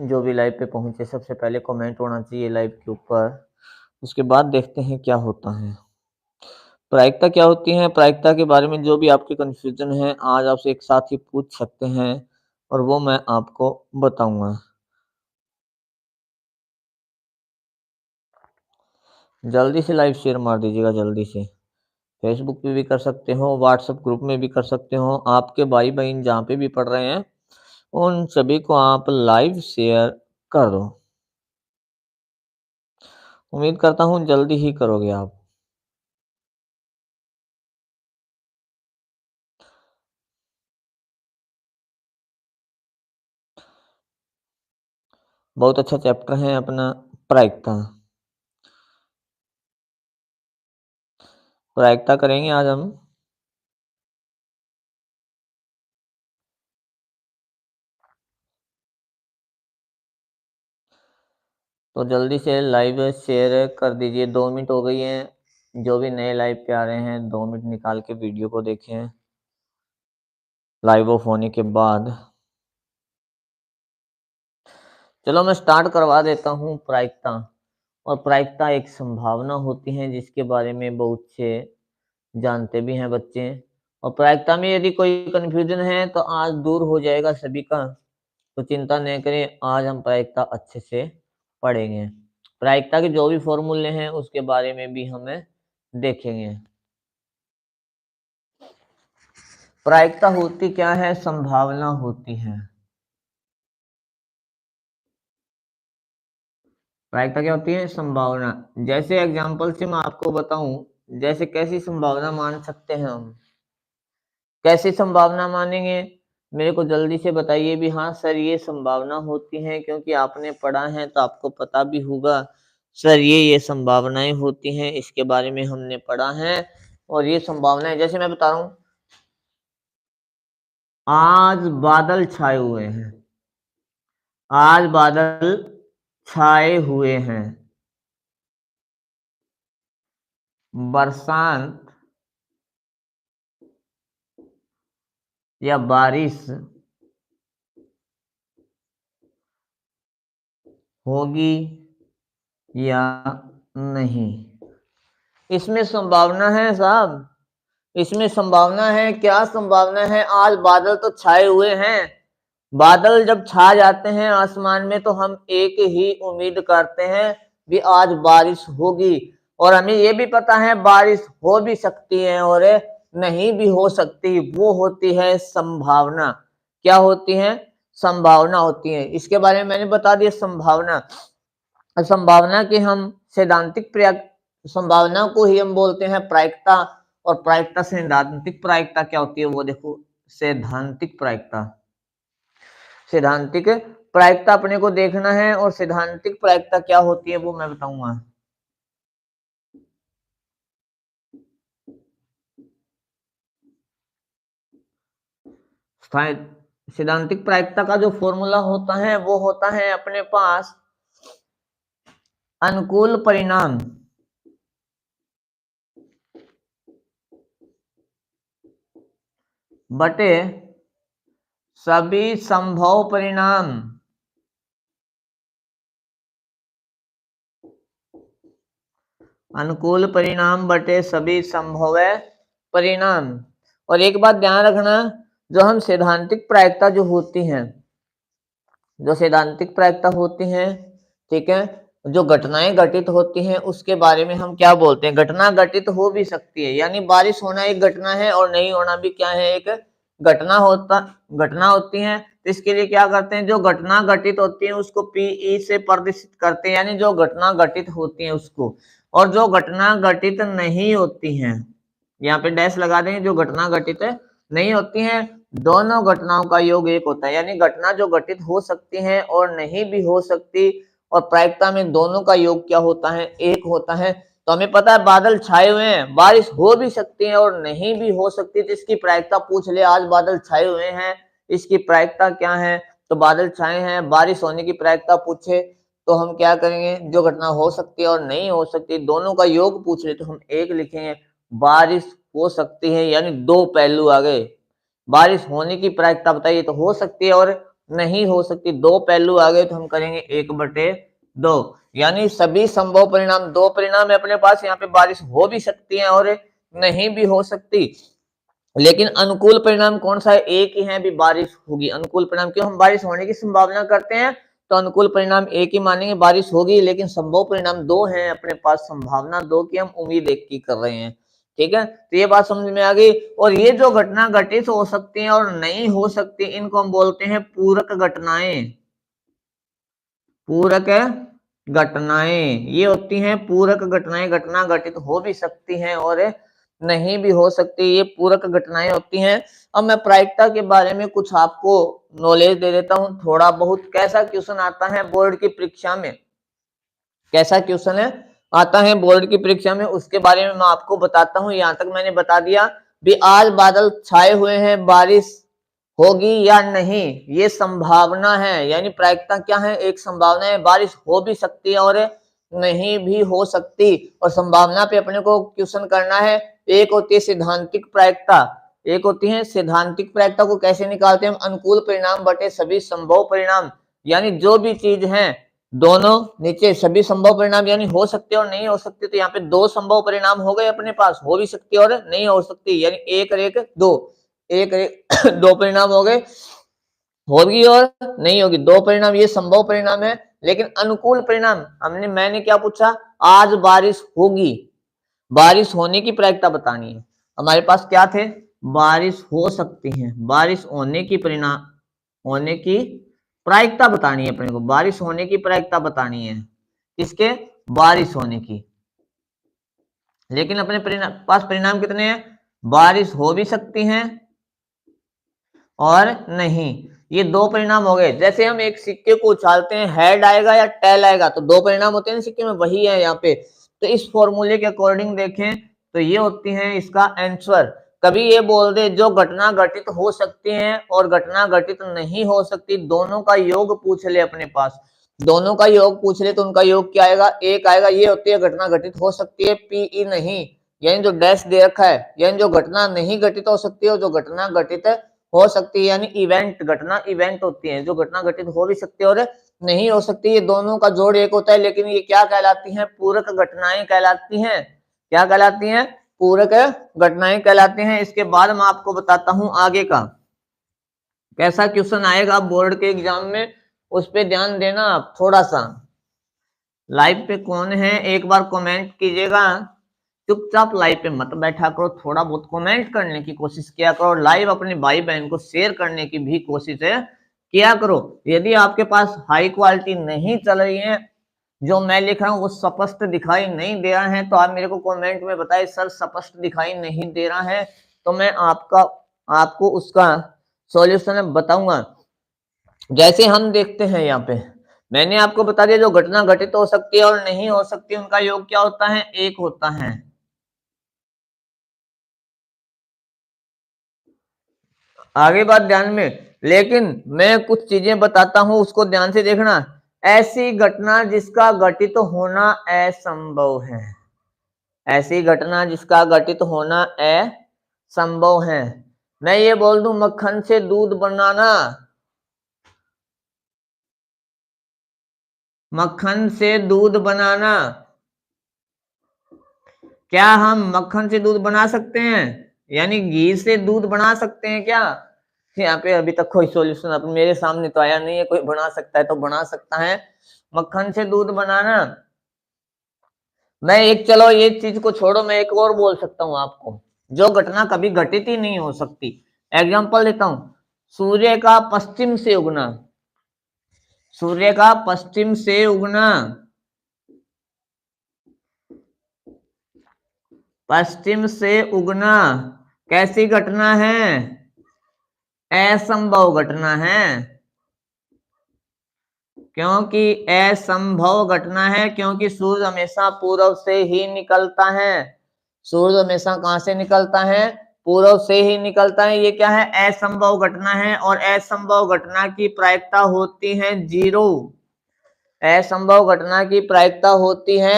जो भी लाइव पे पहुंचे सबसे पहले कमेंट होना चाहिए लाइव के ऊपर। उसके बाद देखते हैं क्या होता है। प्रायिकता क्या होती है? प्रायिकता के बारे में जो भी आपके कन्फ्यूजन है आज आपसे एक साथ ही पूछ सकते हैं और वो मैं आपको बताऊंगा। जल्दी से लाइव शेयर मार दीजिएगा जल्दी से। फेसबुक पे भी कर सकते हो, व्हाट्सएप ग्रुप में भी कर सकते हो। आपके भाई बहन जहाँ पे भी पढ़ रहे हैं उन सभी को आप लाइव शेयर कर दो। उम्मीद करता हूँ जल्दी ही करोगे आप। बहुत अच्छा चैप्टर है अपना प्रायिकता। प्रायिकता करेंगे आज हम। तो जल्दी से लाइव शेयर कर दीजिए। 2 मिनट हो गई हैं। जो भी नए लाइव पे आ रहे हैं 2 मिनट निकाल के वीडियो को देखें लाइव ऑफ होने के बाद। चलो मैं स्टार्ट करवा देता हूँ प्रायिकता। और प्रायिकता एक संभावना होती है जिसके बारे में बहुत से जानते भी हैं बच्चे। और प्रायिकता में यदि कोई कंफ्यूजन है तो आज दूर हो जाएगा सभी का। तो चिंता नहीं करें, आज हम प्रायिकता अच्छे से पढ़ेंगे। प्रायिकता के जो भी फॉर्मूले हैं उसके बारे में भी हमें देखेंगे। प्रायिकता होती क्या है? संभावना होती है। प्रायिकता क्या होती है? संभावना। जैसे एग्जांपल से मैं आपको बताऊं, जैसे कैसी संभावना मान सकते हैं हम। कैसी संभावना मानेंगे? मेरे को जल्दी से बताइए भी। हाँ सर ये संभावना होती है, क्योंकि आपने पढ़ा है तो आपको पता भी होगा। सर ये संभावनाएं होती हैं, इसके बारे में हमने पढ़ा है। और ये संभावनाएं जैसे मैं बता रहा हूं, आज बादल छाए हुए हैं। आज बादल छाए हुए हैं। बरसात या बारिश होगी या नहीं। इसमें संभावना है साहब। इसमें संभावना है। क्या संभावना है? आज बादल तो छाए हुए हैं। बादल जब छा जाते हैं आसमान में तो हम एक ही उम्मीद करते हैं कि आज बारिश होगी। और हमें ये भी पता है बारिश हो भी सकती है और नहीं भी हो सकती। वो होती है संभावना। क्या होती है? संभावना होती है। इसके बारे में मैंने बता दिया संभावना। संभावना की हम सैद्धांतिक संभावना को ही हम बोलते हैं प्रायिकता। और प्रायिकता सैद्धांतिक प्रायिकता क्या होती है वो देखो। सैद्धांतिक प्रायिकता। सैद्धांतिक प्रायिकता अपने को देखना है। और सैद्धांतिक प्रायिकता क्या होती है वो मैं बताऊंगा। सैद्धांतिक प्रायिकता का जो फॉर्मूला होता है वो होता है अपने पास अनुकूल परिणाम बटे सभी संभव परिणाम। अनुकूल परिणाम बटे सभी संभव परिणाम। और एक बात ध्यान रखना, जो हम सैद्धांतिक प्रायिकता जो होती हैं, जो सैद्धांतिक प्रायिकता होती हैं, ठीक है, जो घटनाएं घटित होती हैं उसके बारे में हम क्या बोलते हैं? घटना घटित हो भी सकती है, यानी बारिश होना एक घटना है और नहीं होना भी क्या है? एक घटना होती है। तो इसके लिए क्या करते हैं? जो घटना घटित होती है उसको पीई से प्रदर्शित करते हैं, यानी जो घटना घटित होती है उसको। और जो घटना घटित नहीं होती हैं, यहाँ पे डैश लगा देंगे, जो घटना घटित नहीं होती हैं दोनों घटनाओं का योग एक होता है। यानी घटना जो घटित हो सकती है और नहीं भी हो सकती, और प्रायिकता में दोनों का योग क्या होता है? एक होता है। तो हमें पता है बादल छाए हुए हैं, बारिश हो भी सकती है और नहीं भी हो सकती। तो इसकी प्रायिकता पूछ ले, आज बादल छाए हुए हैं, इसकी प्रायिकता क्या है? तो बादल छाए हैं, बारिश होने की प्रायिकता पूछे तो हम क्या करेंगे? जो घटना हो सकती है और नहीं हो सकती दोनों का योग पूछ ले तो हम एक लिखेंगे। बारिश हो सकती है, यानी दो पहलू आ गए। बारिश होने की प्रायिकता बताइए तो हो सकती है और नहीं हो सकती। दो पहलू आ गए तो हम करेंगे 1/2, यानी सभी संभव परिणाम, दो परिणाम है अपने पास। यहाँ पे बारिश हो भी सकती है और नहीं भी हो सकती, लेकिन अनुकूल परिणाम कौन सा है? एक ही है, भी बारिश होगी। अनुकूल परिणाम क्यों? हम बारिश होने की संभावना करते हैं तो अनुकूल परिणाम एक ही मानेंगे, बारिश होगी, लेकिन संभव परिणाम दो हैं अपने पास, संभावना दो की, हम उम्मीद एक की कर रहे हैं। ठीक है, तो ये बात समझ में आ गई। और ये जो घटना घटित हो सकती है और नहीं हो सकती, इनको हम बोलते हैं पूरक घटनाएं। पूरक घटनाएं ये होती हैं पूरक घटनाएं, घटना घटित हो भी सकती हैं और नहीं भी हो सकती, ये पूरक घटनाएं होती हैं। अब मैं प्रायिकता के बारे में कुछ आपको नॉलेज दे देता हूं थोड़ा बहुत। कैसा क्वेश्चन आता है बोर्ड की परीक्षा में, कैसा क्वेश्चन है आता है बोर्ड की परीक्षा में, उसके बारे में मैं आपको बताता हूं। यहां तक मैंने बता दिया भी आज बादल छाए हुए हैं, बारिश होगी या नहीं, ये संभावना है। यानी प्रायिकता क्या है? एक संभावना है, बारिश हो भी सकती है और नहीं भी हो सकती। और संभावना पे अपने को क्वेश्चन करना है। एक होती है सिद्धांतिक प्रायिकता, एक होती है सैद्धांतिक प्रायिकता। को कैसे निकालते हैं हम? अनुकूल परिणाम बटे सभी संभव परिणाम, यानी जो भी चीज है दोनों नीचे सभी संभव परिणाम, यानी हो सकते और नहीं हो सकते। तो यहाँ पे दो संभव परिणाम हो गए अपने पास, हो भी सकती और नहीं हो सकती, यानी एक और एक दो, एक दो परिणाम हो गए, होगी और नहीं होगी, दो परिणाम। ये संभव परिणाम है। लेकिन अनुकूल परिणाम मैंने क्या पूछा? आज बारिश होगी, बारिश होने की प्रायिकता बतानी है। हमारे पास क्या थे? बारिश हो सकती है, बारिश होने की परिणाम, होने की प्रायिकता बतानी है अपने को, बारिश होने की प्रायिकता बतानी है। किसके? बारिश होने की। लेकिन अपने पास परिणाम कितने हैं? बारिश हो भी सकती है और नहीं। ये दो परिणाम हो गए। जैसे हम एक सिक्के को उछालते हैं, हेड आएगा या टेल आएगा, तो दो परिणाम होते हैं ना सिक्के में, वही है यहाँ पे। तो इस फॉर्मूले के अकॉर्डिंग देखें तो ये होती है इसका आंसर। कभी ये बोल दे जो घटना घटित हो सकती है और घटना घटित नहीं हो सकती, दोनों का योग पूछ ले अपने पास, दोनों का योग पूछ ले तो उनका योग क्या आएगा? एक आएगा। ये होती है घटना घटित हो सकती है, पीई नहीं, यानी जो डैश दे रखा है, यानी जो घटना नहीं घटित हो सकती है और जो घटना घटित हो सकती है, यानी इवेंट, घटना इवेंट होती है। जो घटना घटित हो भी सकती है और नहीं हो सकती, ये दोनों का जोड़ एक होता है। लेकिन ये क्या कहलाती हैं? पूरक घटनाएं कहलाती हैं। क्या कहलाती हैं? पूरक घटनाएं कहलाती हैं। इसके बाद मैं आपको बताता हूं आगे का कैसा क्वेश्चन आएगा बोर्ड के एग्जाम में, उस पर ध्यान देना आप थोड़ा सा। लाइव पे कौन है एक बार कमेंट कीजिएगा, चुपचाप लाइव पे मत बैठा करो, थोड़ा बहुत कमेंट करने की कोशिश किया करो, लाइव अपने भाई बहन को शेयर करने की भी कोशिश किया करो। यदि आपके पास हाई क्वालिटी नहीं चल रही है, जो मैं लिख रहा हूँ वो स्पष्ट दिखाई नहीं दे रहा है, तो आप मेरे को कमेंट में बताइए सर स्पष्ट दिखाई नहीं दे रहा है, तो मैं आपको उसका सॉल्यूशन बताऊंगा। जैसे हम देखते हैं यहाँ पे मैंने आपको बता दिया जो घटना घटित हो सकती है और नहीं हो सकती उनका योग क्या होता है? एक होता है। आगे बात ध्यान में, लेकिन मैं कुछ चीजें बताता हूं उसको ध्यान से देखना। ऐसी घटना जिसका घटित होना असंभव है, ऐसी घटना जिसका घटित होना असंभव है। मैं ये बोल दूं मक्खन से दूध बनाना, मक्खन से दूध बनाना, क्या हम मक्खन से दूध बना सकते हैं? यानी घी से दूध बना सकते हैं क्या? यहाँ पे अभी तक कोई सॉल्यूशन अब मेरे सामने तो आया नहीं है। कोई बना सकता है तो बना सकता है मक्खन से दूध बनाना। मैं एक, चलो ये चीज को छोड़ो, मैं एक और बोल सकता हूँ आपको जो घटना कभी घटित ही नहीं हो सकती। एग्जांपल देता हूं, सूर्य का पश्चिम से उगना, सूर्य का पश्चिम से उगना, पश्चिम से उगना कैसी घटना है? असंभव घटना है। क्योंकि असंभव घटना है, क्योंकि सूर्य हमेशा पूर्व से ही निकलता है। सूर्य हमेशा कहां से निकलता है? पूर्व से ही निकलता है। ये क्या है? असंभव घटना है। और असंभव घटना की प्रायिकता होती है 0। असंभव घटना की प्रायिकता होती है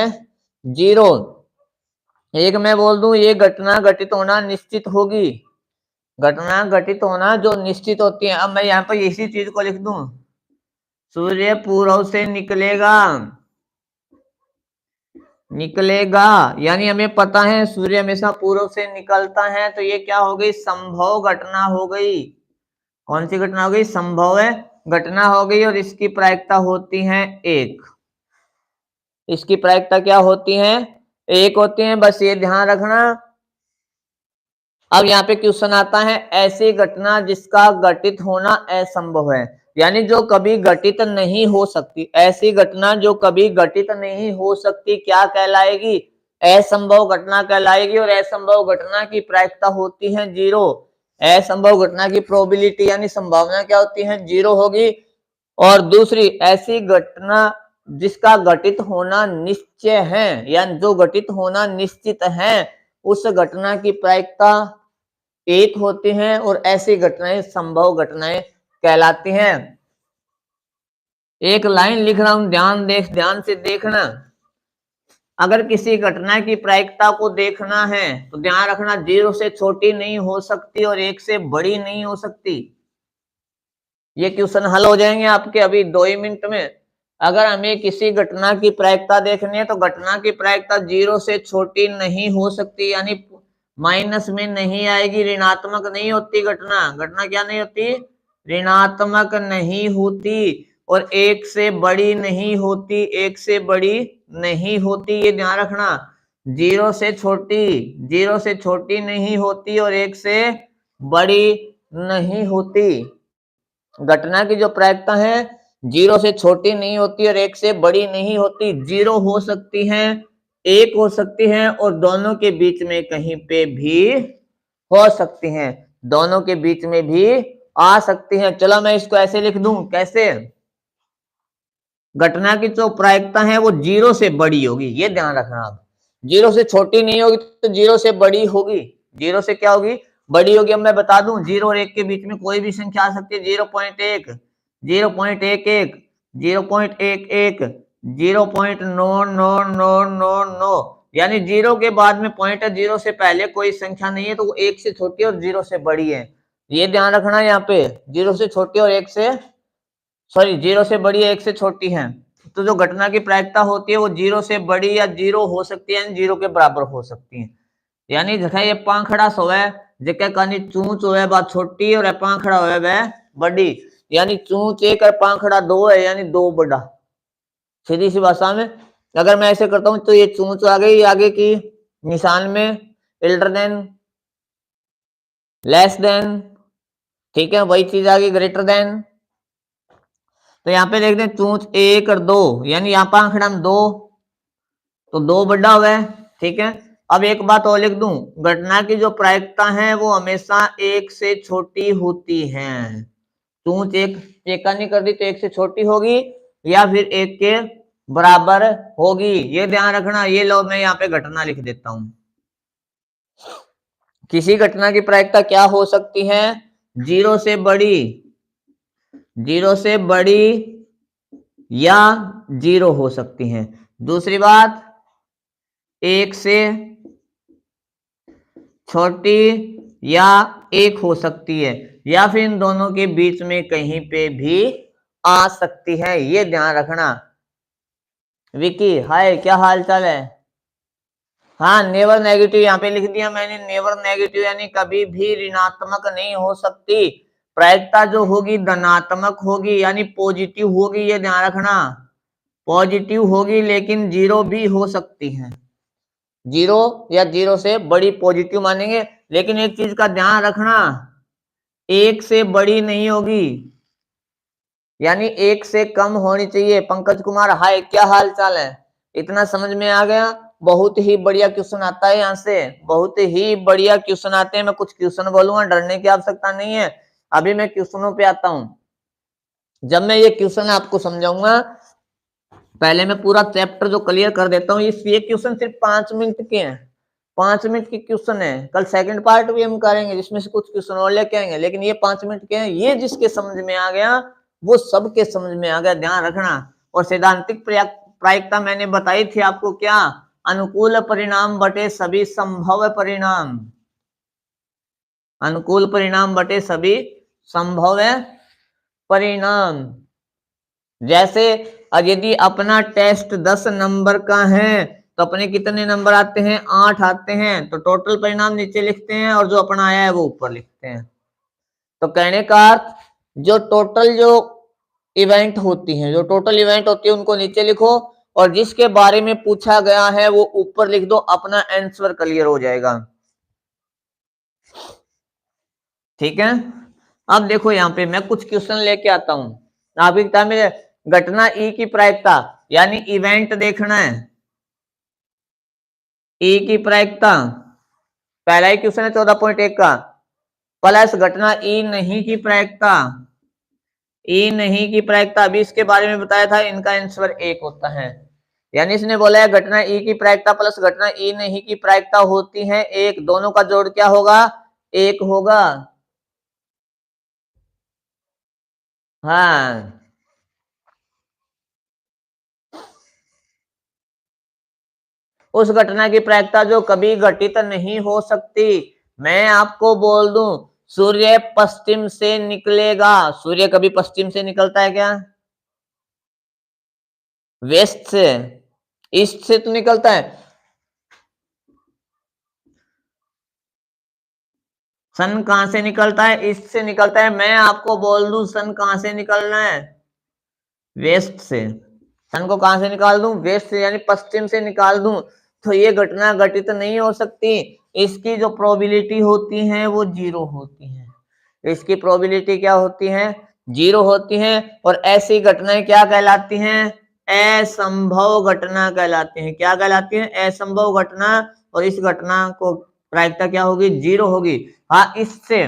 0। एक मैं बोल दूं ये घटना घटित होना निश्चित होगी, घटना घटित होना जो निश्चित होती है। अब मैं यहाँ पर इसी चीज को लिख दूं, सूर्य पूर्व से निकलेगा, निकलेगा यानी हमें पता है सूर्य हमेशा पूर्व से निकलता है, तो ये क्या हो गई, संभव घटना हो गई। कौन सी घटना हो गई, संभव है घटना हो गई, और इसकी प्रायिकता होती है 1। इसकी प्रायिकता क्या होती है, 1 होती है, बस ये ध्यान रखना। अब यहाँ पे क्वेश्चन आता है, ऐसी घटना जिसका घटित होना असंभव है, यानी जो कभी घटित नहीं हो सकती, ऐसी घटना जो कभी घटित नहीं हो सकती क्या कहलाएगी, असंभव घटना कहलाएगी। और असंभव घटना की प्रायिकता होती है 0। असंभव घटना की प्रोबेबिलिटी यानी संभावना क्या होती है, 0 होगी। और दूसरी, ऐसी घटना जिसका घटित होना निश्चय है, यानी जो घटित होना निश्चित है, उस घटना की प्रायिकता 1 होती हैं, और ऐसी घटनाएं संभव घटनाएं कहलाती हैं। एक लाइन लिख रहा हूं, ध्यान से देखना। अगर किसी घटना की प्रायिकता को देखना है तो ध्यान रखना, 0 से छोटी नहीं हो सकती और 1 से बड़ी नहीं हो सकती। ये क्वेश्चन हल हो जाएंगे आपके अभी 2 ही मिनट में। अगर हमें किसी घटना की प्रायिकता देखनी है तो घटना की प्रायिकता 0 से छोटी नहीं हो सकती, यानी माइनस में नहीं आएगी, ऋणात्मक नहीं होती घटना। घटना क्या नहीं होती, ऋणात्मक नहीं होती, और 1 से बड़ी नहीं होती, 1 से बड़ी नहीं होती, ये ध्यान रखना। 0 से छोटी नहीं होती और 1 से बड़ी नहीं होती। घटना की जो प्रायिकता है 0 से छोटी नहीं होती और 1 से बड़ी नहीं होती। 0 हो सकती है, 1 हो सकती है, और दोनों के बीच में कहीं पे भी हो सकती हैं, दोनों के बीच में भी आ सकती हैं। चलो मैं इसको ऐसे लिख दूं, कैसे, घटना की जो प्रायिकता है वो 0 से बड़ी होगी, ये ध्यान रखना आप। 0 से छोटी नहीं होगी तो 0 से बड़ी होगी, 0 से क्या होगी, बड़ी होगी। अब मैं बता दूं, 0 और 1 के बीच में कोई भी संख्या आ सकती है, 0.1, 0.11, 0.11, 0.99999, यानी 0 के बाद में पॉइंट है, 0 से पहले कोई संख्या नहीं है, तो वो 1 से छोटी और 0 से बड़ी है, ये ध्यान रखना। यहाँ पे 0 से छोटी और 1 से 0 से बड़ी है, 1 से छोटी है, तो जो घटना की प्रायिकता होती है वो 0 से बड़ी या 0 हो सकती है, यानी 0 के बराबर हो सकती है। यानी जैसा ये पांखड़ा सोवे जेके कानी चूंच होवे बा छोटी और पांखड़ा होवे वह बड़ी, यानी चूंच 1 और पांखड़ा 2 है, यानी 2 बड़ा। सीधी सी भाषा में अगर मैं ऐसे करता हूं तो ये चूंच आ गई आगे की निशान में, इल्डर देन, लेस देन, ठीक है, वही चीज आ गई ग्रेटर देन। तो यहाँ पे देखते हैं चूंच 1 और 2, यानी यहाँ पर आंकड़ा में 2, तो 2 बड़ा हुआ है, ठीक है। अब एक बात और लिख दूं, घटना की जो प्रायिकता है वो हमेशा 1 से छोटी होती है। चूंच 1 का नहीं कर दी तो 1 से छोटी होगी या फिर 1 के बराबर होगी, ये ध्यान रखना। ये लो मैं यहाँ पे घटना लिख देता हूं। किसी घटना की प्रायिकता क्या हो सकती है, 0 से बड़ी, 0 से बड़ी या 0 हो सकती हैं। दूसरी बात, 1 से छोटी या 1 हो सकती है, या फिर इन दोनों के बीच में कहीं पे भी आ सकती है, ये ध्यान रखना। विकी हाय, क्या हाल चाल है। हाँ, नेवर नेगेटिव यहाँ पे लिख दिया मैंने, नेवर नेगेटिव यानी कभी भी ऋणात्मक नहीं हो सकती। प्रायिकता जो होगी धनात्मक होगी, यानी पॉजिटिव होगी, ये ध्यान रखना। पॉजिटिव होगी लेकिन 0 भी हो सकती है, 0 या 0 से बड़ी पॉजिटिव मानेंगे, लेकिन एक चीज का ध्यान रखना, 1 से बड़ी नहीं होगी, यानी 1 से कम होनी चाहिए। पंकज कुमार हाय, क्या हाल चाल है, इतना समझ में आ गया। बहुत ही बढ़िया क्वेश्चन आता है यहाँ से, बहुत ही बढ़िया क्वेश्चन आते हैं। मैं कुछ क्वेश्चन बोलूंगा, डरने की आवश्यकता नहीं है। अभी मैं क्वेश्चनों पे आता हूं। जब मैं ये क्वेश्चन आपको समझाऊंगा, पहले मैं पूरा चैप्टर जो क्लियर कर देता हूँ। ये क्वेश्चन सिर्फ 5 मिनट के हैं, 5 मिनट के क्वेश्चन है। कल सेकंड पार्ट भी हम करेंगे जिसमें से कुछ क्वेश्चन और लेके आएंगे, लेकिन ये 5 मिनट के हैं। ये जिसके समझ में आ गया वो सबके समझ में आ गया, ध्यान रखना। और सैद्धांतिक प्रायिकता मैंने बताई थी आपको, क्या, अनुकूल परिणाम बटे सभी संभव परिणाम। अनुकूल परिणाम बटे सभी संभव परिणाम। जैसे यदि अपना टेस्ट 10 नंबर का है तो अपने कितने नंबर आते हैं, 8 आते हैं, तो टोटल परिणाम नीचे लिखते हैं और जो अपना आया है वो ऊपर लिखते हैं। तो कहने का अर्थ जो टोटल जो इवेंट होती हैं, जो टोटल इवेंट होती है उनको नीचे लिखो और जिसके बारे में पूछा गया है वो ऊपर लिख दो, अपना आंसर क्लियर हो जाएगा। ठीक है, अब देखो यहाँ पे मैं कुछ क्वेश्चन लेके आता हूं आपकी किताब में। घटना ई की प्रायिकता यानी इवेंट देखना है, ई की प्रायिकता पहला ही क्वेश्चन है 14.1 का, प्लस घटना ई नहीं की प्रायिकता, ई नहीं की प्रायिकता अभी इसके बारे में बताया था, इनका आंसर 1 होता है। यानी इसने बोला है घटना ई की प्रायिकता प्लस घटना ई नहीं की प्रायिकता होती है 1, दोनों का जोड़ क्या होगा, 1 होगा। हाँ, उस घटना की प्रायिकता जो कभी घटित नहीं हो सकती। मैं आपको बोल दूं सूर्य पश्चिम से निकलेगा, सूर्य कभी पश्चिम से निकलता है क्या, वेस्ट से, ईस्ट से तो निकलता है। सन कहां से निकलता है, ईस्ट से निकलता है। मैं आपको बोल दूं सन कहां से निकलना है, वेस्ट से। सन को कहां से निकाल दूं, वेस्ट से, यानी पश्चिम से निकाल दूं तो ये घटना घटित नहीं हो सकती। इसकी जो प्रोबेबिलिटी होती है वो 0 होती है, इसकी प्रोबेबिलिटी क्या होती है, 0 होती है। और ऐसी घटनाएं क्या कहलाती हैं, असंभव घटना कहलाती हैं। क्या कहलाती हैं, असंभव घटना। और इस घटना को प्रायिकता क्या होगी, 0 होगी। हाँ, इससे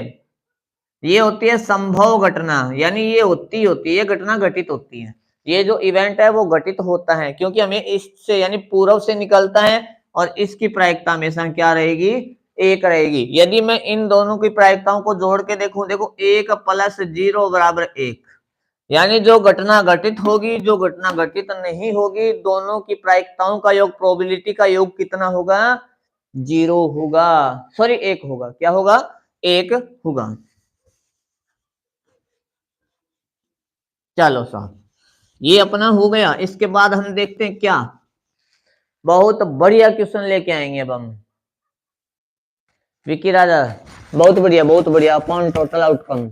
ये होती है संभव घटना, यानी ये होती है, ये घटना घटित होती है, ये जो इवेंट है वो घटित होता है क्योंकि हमें इससे यानी पूर्व से निकलता है और इसकी प्रायिकता हमेशा क्या रहेगी, 1 रहेगी। यदि मैं इन दोनों की प्रायिकताओं को जोड़ के देखूं, देखो 1 + 0 = 1, यानी जो घटना घटित होगी, जो घटना घटित नहीं होगी, दोनों की प्रायिकताओं का योग, प्रोबेबिलिटी का योग कितना होगा, 0 होगा, सॉरी 1 होगा। क्या होगा, 1 होगा। चलो साहब, ये अपना हो गया। इसके बाद हम देखते हैं क्या, बहुत बढ़िया क्वेश्चन लेके आएंगे अब हम। विकी राजा, बहुत बढ़िया, बहुत बढ़िया। अपॉन टोटल आउटकम,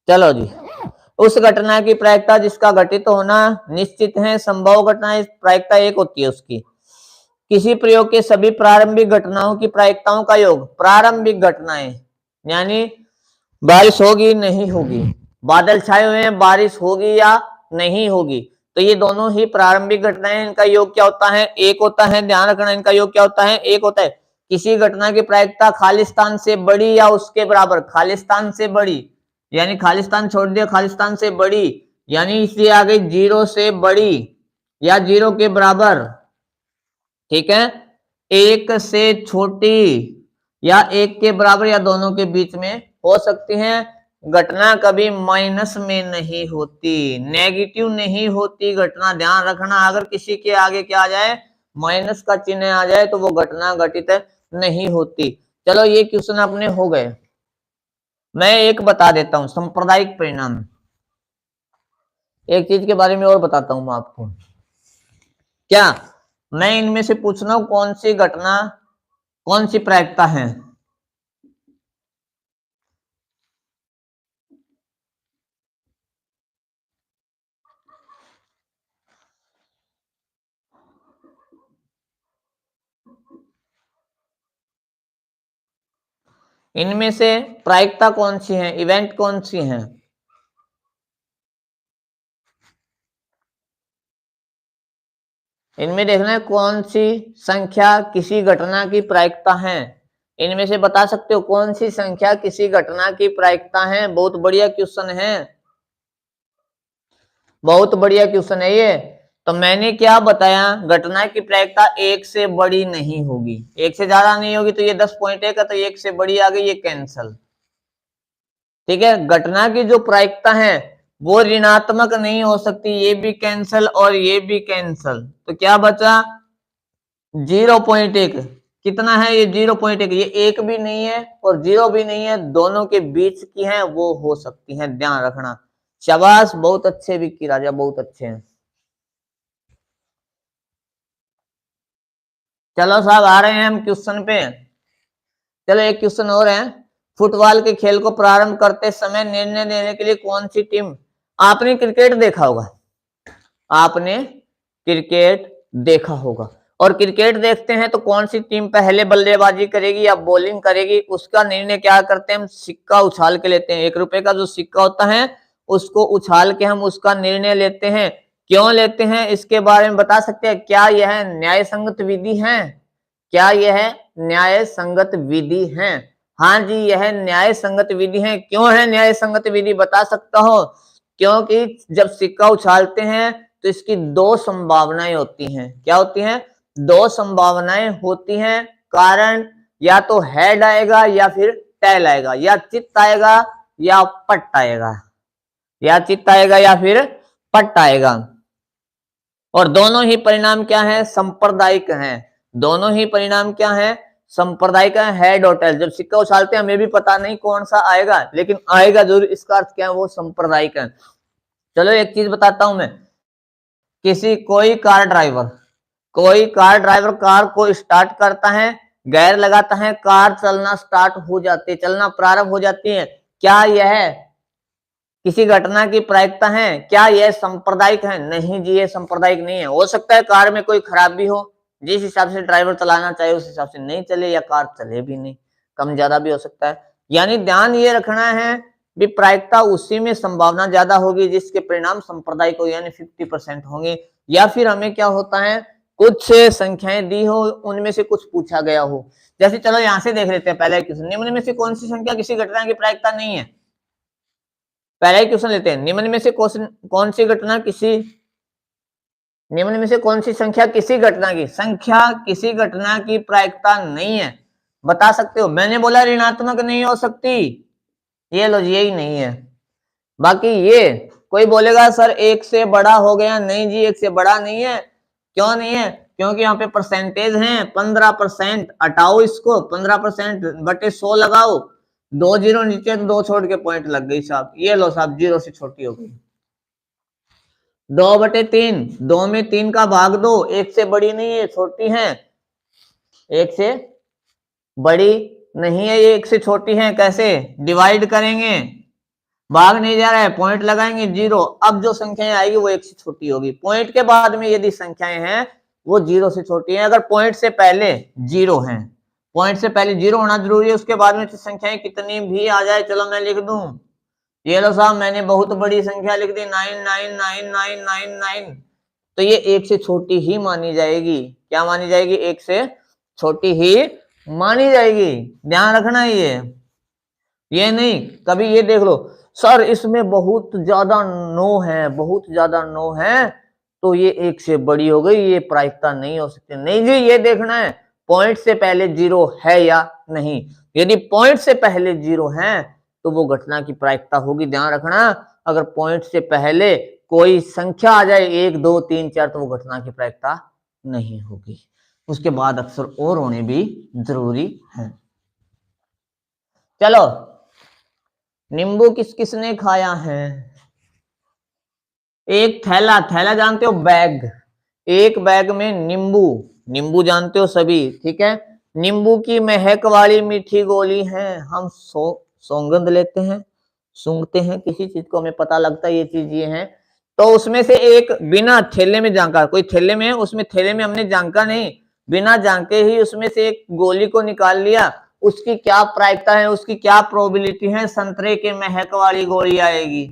चलो जी। उस घटना की प्रायिकता जिसका घटित होना निश्चित है, संभव घटना प्रायिकता 1 होती है उसकी। किसी प्रयोग के सभी प्रारंभिक घटनाओं की प्रायिकताओं का योग, प्रारंभिक घटनाएं यानी बारिश होगी नहीं होगी, बादल छाए हुए हैं, बारिश होगी या नहीं होगी, तो ये दोनों ही प्रारंभिक घटनाएं, इनका योग क्या होता है, 1 होता है। ध्यान रखना, इनका योग क्या होता है, 1 होता है। किसी घटना की प्रायिकता खालिस्तान से बड़ी या उसके बराबर, खालिस्तान से बड़ी यानी खालिस्तान छोड़ दिया, खालिस्तान से बड़ी यानी इसलिए आ गई 0 से बड़ी या 0 के बराबर, ठीक है। 1 से छोटी या 1 के बराबर या दोनों के बीच में हो सकती है। घटना कभी माइनस में नहीं होती, नेगेटिव नहीं होती घटना। ध्यान रखना, अगर किसी के आगे क्या आ जाए, माइनस का चिन्ह आ जाए, तो वो घटना घटित नहीं होती। चलो, ये क्वेश्चन अपने हो गए। मैं एक बता देता हूं, सांप्रदायिक परिणाम। एक चीज के बारे में और बताता हूं मैं आपको। क्या मैं इनमें से पूछना हूं कौन सी घटना, कौन सी प्रायिकता है, इनमें से प्रायिकता कौन सी है, इवेंट कौन सी है? इनमें देखना है कौन सी संख्या किसी घटना की प्रायिकता है। इनमें से बता सकते हो कौन सी संख्या किसी घटना की प्रायिकता है? बहुत बढ़िया क्वेश्चन है, बहुत बढ़िया क्वेश्चन है ये। तो मैंने क्या बताया, घटना की प्रायिकता 1 से बड़ी नहीं होगी, 1 से ज्यादा नहीं होगी, तो ये 10.1 का, तो 1 से बड़ी आ गई, ये कैंसल। ठीक है, घटना की जो प्रायिकता है वो ऋणात्मक नहीं हो सकती, ये भी कैंसल और ये भी कैंसल। तो क्या बचा, 0.1। कितना है ये 0.1, ये 1 भी नहीं है और 0 भी नहीं है, दोनों के बीच की है वो हो सकती है, ध्यान रखना। शाबाश, बहुत अच्छे विक्की राजा, बहुत अच्छे हैं। चलो साहब आ रहे हैं हम क्वेश्चन पे। चलो एक क्वेश्चन और है। फुटबॉल के खेल को प्रारंभ करते समय निर्णय लेने के लिए कौन सी टीम, आपने क्रिकेट देखा होगा, आपने क्रिकेट देखा होगा, और क्रिकेट देखते हैं तो कौन सी टीम पहले बल्लेबाजी करेगी या बॉलिंग करेगी, उसका निर्णय क्या करते हैं हम, सिक्का उछाल के लेते हैं। 1 रुपए का जो सिक्का होता है उसको उछाल के हम उसका निर्णय लेते हैं। क्यों लेते हैं इसके बारे में बता सकते हैं? क्या यह न्याय संगत विधि है? क्या यह न्याय संगत विधि है? हाँ जी, यह न्याय संगत विधि है। क्यों है न्याय संगत विधि, बता सकता हो? क्योंकि जब सिक्का उछालते हैं तो इसकी 2 संभावनाएं होती हैं। क्या होती हैं? 2 संभावनाएं होती हैं। कारण या तो हेड आएगा या फिर टेल आएगा, या चित्त आएगा या पट्ट आएगा, या चित्त आएगा या फिर पट्ट आएगा। और दोनों ही परिणाम क्या है? सांप्रदायिक हैं। दोनों ही परिणाम क्या है? सांप्रदायिक है, हेड और टेल। जब सिक्का उछालते हैं हमें भी पता नहीं कौन सा आएगा, लेकिन आएगा जरूर, इसका अर्थ क्या है? वो सांप्रदायिक है। चलो एक चीज बताता हूं मैं। कोई कार ड्राइवर कार को स्टार्ट करता है, गियर लगाता है, कार चलना स्टार्ट हो जाती है, चलना प्रारंभ हो जाती है। क्या यह किसी घटना की प्रायिकता है? क्या यह सांप्रदायिक है? नहीं जी, ये सांप्रदायिक नहीं है। हो सकता है कार में कोई खराबी हो, जिस हिसाब से ड्राइवर चलाना चाहे उस हिसाब से नहीं चले, या कार चले भी नहीं, कम ज्यादा भी हो सकता है। यानी ध्यान ये रखना है भी प्रायिकता उसी में संभावना ज्यादा होगी जिसके परिणाम सांप्रदायिक हो, यानी 50% होंगे। या फिर हमें क्या होता है, कुछ संख्याएं दी हो, उनमें से कुछ पूछा गया हो। जैसे चलो यहां से देख लेते हैं पहले क्वेश्चन, निम्न में से कौन सी संख्या किसी घटना की प्रायिकता नहीं है? पहला ही क्वेश्चन लेते हैं। निम्न में से कौन सी घटना किसी निम्न में से कौन सी संख्या किसी घटना की प्रायिकता नहीं है? बता सकते हो? मैंने बोला ऋणात्मक नहीं हो सकती, ये लो यही नहीं है। बाकी ये कोई बोलेगा सर 1 से बड़ा हो गया, नहीं जी 1 से बड़ा नहीं है। क्यों नहीं है? क्योंकि यहाँ पे परसेंटेज है 15%, हटाओ इसको, 15% बटे 100 लगाओ, 2 जीरो नीचे तो 2 छोड़ के पॉइंट लग गई साहब। ये लो साहब, 0 से छोटी हो गई। 2/3, 2 में 3 का भाग दो, 1 से बड़ी नहीं है, छोटी है, 1 से बड़ी नहीं है, ये 1 से छोटी है। कैसे डिवाइड करेंगे? भाग नहीं जा रहा है, पॉइंट लगाएंगे 0। अब जो संख्याएं आएगी वो 1 से छोटी होगी। पॉइंट के बाद में यदि संख्याएं हैं वो 0 से छोटी हैं। अगर पॉइंट से पहले 0 है, पॉइंट से पहले 0 होना जरूरी है, उसके बाद में संख्याएं कितनी भी आ जाए, चलो मैं लिख दूं, ये लो साहब मैंने बहुत बड़ी संख्या लिख दी 999999, तो ये 1 से छोटी ही मानी जाएगी। क्या मानी जाएगी? 1 से छोटी ही मानी जाएगी। ध्यान रखना ये नहीं कभी ये देख लो सर इसमें बहुत ज्यादा नो है, बहुत ज्यादा नो है, तो ये 1 से बड़ी हो गई, ये प्रायिकता नहीं हो सकती। नहीं जी, ये देखना है पॉइंट से पहले 0 है या नहीं। यदि पॉइंट से पहले 0 है तो वो घटना की प्रायिकता होगी। ध्यान रखना, अगर पॉइंट से पहले कोई संख्या आ जाए 1 2 3 4 तो वो घटना की प्रायिकता नहीं होगी। उसके बाद अक्षर और होने भी जरूरी है। चलो, नींबू किस किसने खाया है? एक थैला, थैला जानते हो? बैग, एक बैग में नींबू, नींबू जानते हो सभी, ठीक है। नींबू की महक वाली मीठी गोली है, हम सौगंध लेते हैं, सूंघते हैं किसी चीज को, हमें पता लगता है ये चीज ये है। तो उसमें से एक बिना थैले में झांका, कोई थैले में है, उसमें थैले में हमने झांका नहीं, बिना झांके ही उसमें से एक गोली को निकाल लिया, उसकी क्या प्रायिकता है, उसकी क्या प्रोबेबिलिटी है संतरे के महक वाली गोली आएगी?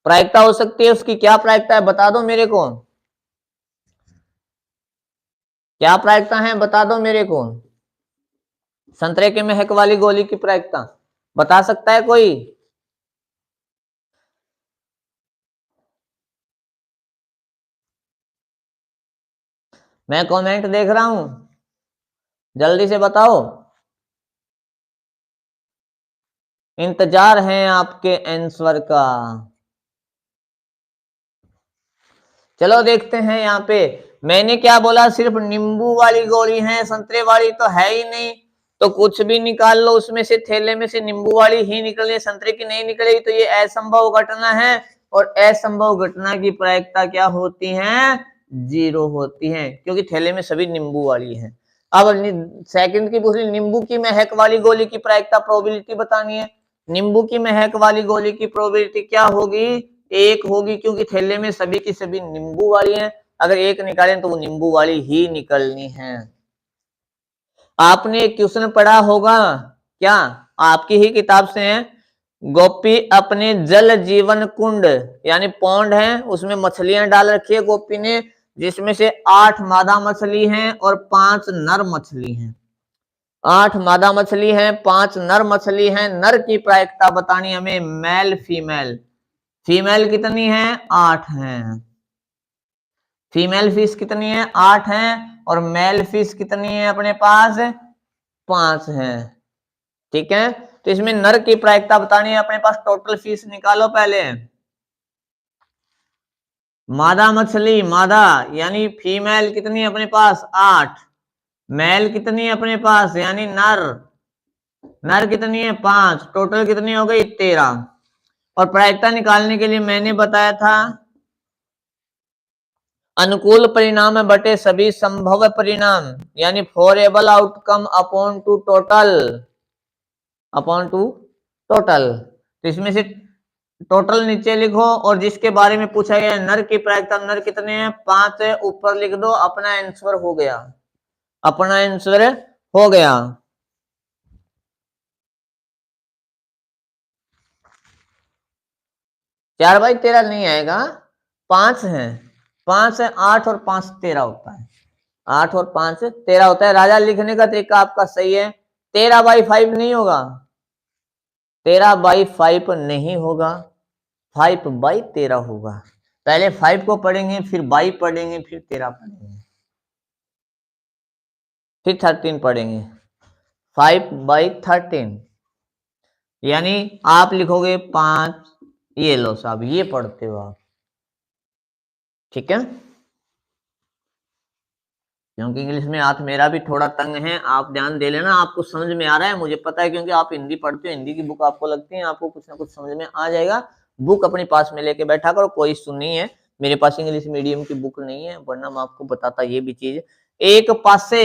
प्रायिकता हो सकती है उसकी, क्या प्रायिकता है बता दो मेरे को, क्या प्रायिकता है बता दो मेरे को, संतरे के महक वाली गोली की प्रायिकता बता सकता है कोई? मैं कमेंट देख रहा हूं, जल्दी से बताओ, इंतजार है आपके आंसर का। चलो देखते हैं यहाँ पे मैंने क्या बोला, सिर्फ नींबू वाली गोली है, संतरे वाली तो है ही नहीं। तो कुछ भी निकाल लो उसमें से, थैले में से नींबू वाली ही निकले, संतरे की नहीं निकलेगी, तो ये असंभव घटना है। और असंभव घटना की प्रायिकता क्या होती है, 0 होती है, क्योंकि थैले में सभी नींबू वाली है। अब सेकंड की पूछ ली, नींबू की महक वाली गोली की प्रायिकता प्रोबेबिलिटी बतानी है। नींबू की महक वाली गोली की प्रोबेबिलिटी क्या होगी, 1 होगी, क्योंकि थैले में सभी की सभी नींबू वाली है। अगर 1 निकालें तो वो नींबू वाली ही निकलनी है। आपने एक क्वेश्चन पढ़ा होगा क्या, आपकी ही किताब से है, गोपी अपने जल जीवन कुंड यानी पौंड है, उसमें मछलियां डाल रखी है गोपी ने, जिसमें से 8 मादा मछली हैं और 5 नर मछली हैं। 8 मादा मछली हैं, 5 नर मछली हैं। नर की प्रायिकता बतानी हमें, मेल फीमेल। फीमेल कितनी है, 8 हैं। फीमेल फिश कितनी है, 8 है। और मेल फिश कितनी है अपने पास, 5 है। ठीक है, तो इसमें नर की प्रायिकता बतानी है अपने पास। टोटल फिश निकालो पहले। मादा मछली, मादा यानी फीमेल कितनी है अपने पास, 8। मेल कितनी है अपने पास यानी नर, नर कितनी है, 5। टोटल कितनी हो गई, 13। और प्रायिकता निकालने के लिए मैंने बताया था, अनुकूल परिणाम बटे सभी संभव परिणाम, यानी favourable outcome upon to total, upon to total. तो इसमें से टोटल नीचे लिखो, और जिसके बारे में पूछा गया नर की प्रायिकता, नर कितने हैं, 5 है, ऊपर लिख दो, अपना आंसर हो गया, अपना आंसर हो गया। 4/13 नहीं आएगा, 5 है, 5 है, 8 और 5 13 होता है, 8 और 5 13 होता है। राजा लिखने का तरीका आपका सही है, 13/5 नहीं होगा, 13/5 नहीं होगा, 5/13 होगा। पहले 5 को पढ़ेंगे, फिर 22 पढ़ेंगे, फिर 13 पढ़ेंगे, फिर 13 पढ़ेंगे। 5/13 यानी आप लिखोगे 5, ये लो साहब, ये पढ़ते हो आप। ठीक है, क्योंकि इंग्लिश में हाथ मेरा भी थोड़ा तंग है, आप ध्यान दे लेना। आपको समझ में आ रहा है मुझे पता है, क्योंकि आप हिंदी पढ़ते हो, हिंदी की बुक आपको लगती है, आपको कुछ ना कुछ समझ में आ जाएगा। बुक अपने पास में लेके बैठा करो, कोई इशू नहीं है। मेरे पास इंग्लिश मीडियम की बुक नहीं है, वरना मैं आपको बताता ये भी चीज। एक पासे,